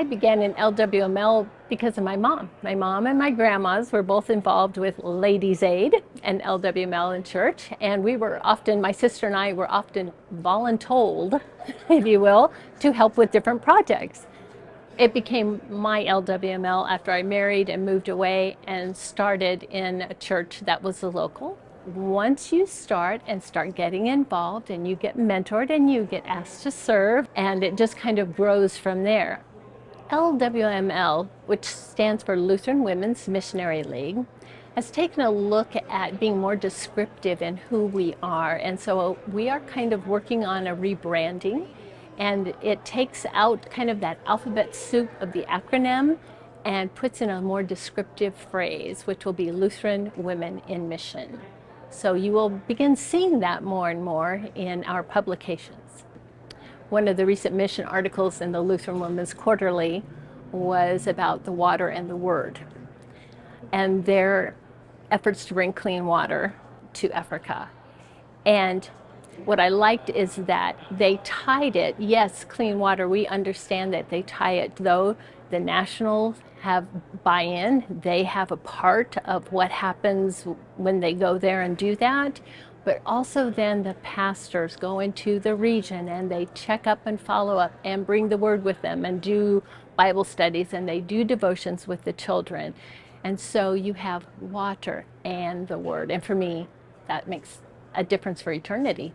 I began in LWML because of my mom. My mom and my grandmas were both involved with Ladies' Aid and LWML in church, and we were often, my sister and I were often voluntold, if you will, to help with different projects. It became my LWML after I married and moved away and started in a church that was the local. Once you start getting involved and you get mentored and you get asked to serve, and it just kind of grows from there. LWML, which stands for Lutheran Women's Missionary League, has taken a look at being more descriptive in who we are. And so we are kind of working on a rebranding, and it takes out kind of that alphabet soup of the acronym and puts in a more descriptive phrase, which will be Lutheran Women in Mission. So you will begin seeing that more and more in our publications. One of the recent mission articles in the Lutheran Women's Quarterly was about the water and the Word and their efforts to bring clean water to Africa. And what I liked is that they tied it, yes, clean water, we understand that they tie it, though the nationals have buy-in, they have a part of what happens when they go there and do that, but also then the pastors go into the region and they check up and follow up and bring the word with them and do Bible studies and they do devotions with the children. And so you have water and the word, and for me, that makes a difference for eternity.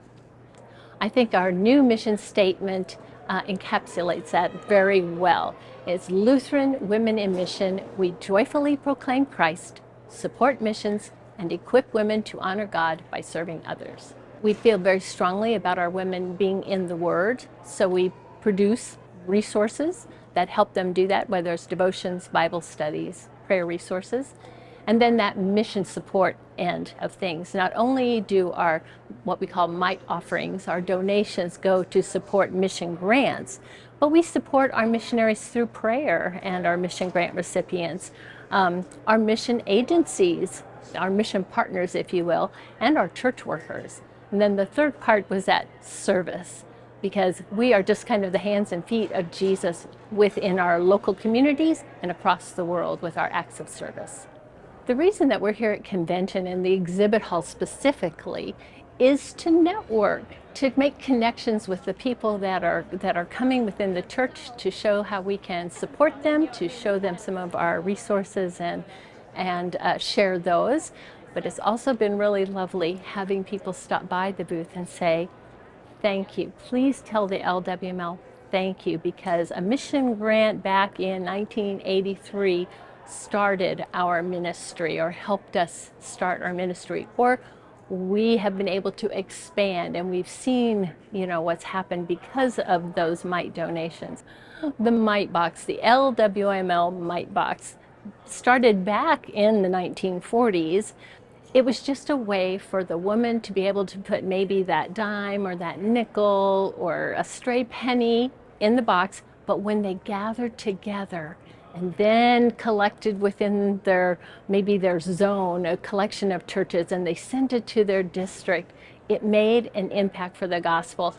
I think our new mission statement encapsulates that very well. It's Lutheran Women in Mission. We joyfully proclaim Christ, support missions, and equip women to honor God by serving others. We feel very strongly about our women being in the Word, so we produce resources that help them do that, whether it's devotions, Bible studies, prayer resources. And then that mission support end of things. Not only do our, what we call mite offerings, our donations go to support mission grants, but we support our missionaries through prayer and our mission grant recipients, our mission agencies, our mission partners, if you will, and our church workers. And then the third part was that service, because we are just kind of the hands and feet of Jesus within our local communities and across the world with our acts of service. The reason that we're here at convention and the exhibit hall specifically is to network, to make connections with the people that are coming within the church, to show how we can support them, to show them some of our resources and share those. But it's also been really lovely having people stop by the booth and say, thank you. Please tell the LWML thank you, because a mission grant back in 1983 started our ministry or helped us start our ministry, or we have been able to expand, and we've seen, what's happened because of those mite donations. The mite box, the LWML mite box, started back in the 1940s. It was just a way for the woman to be able to put maybe that dime or that nickel or a stray penny in the box, but when they gathered together and then collected within maybe their zone, a collection of churches, and they sent it to their district, it made an impact for the gospel.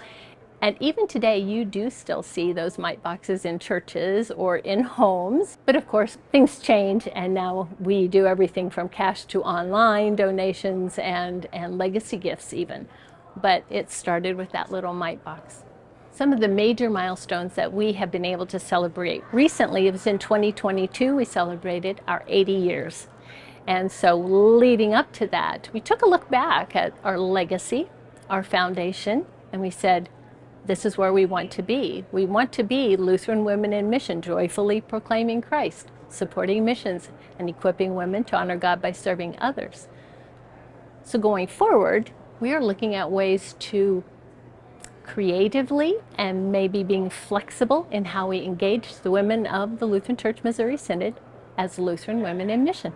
And even today, you do still see those mite boxes in churches or in homes. But of course, things change, and now we do everything from cash to online donations and legacy gifts even. But it started with that little mite box. Some of the major milestones that we have been able to celebrate recently, it was in 2022, we celebrated our 80 years. And so leading up to that, we took a look back at our legacy, our foundation, and we said, this is where we want to be. We want to be Lutheran Women in Mission, joyfully proclaiming Christ, supporting missions, and equipping women to honor God by serving others. So going forward, we are looking at ways to creatively and maybe being flexible in how we engage the women of the Lutheran Church Missouri Synod as Lutheran Women in Mission.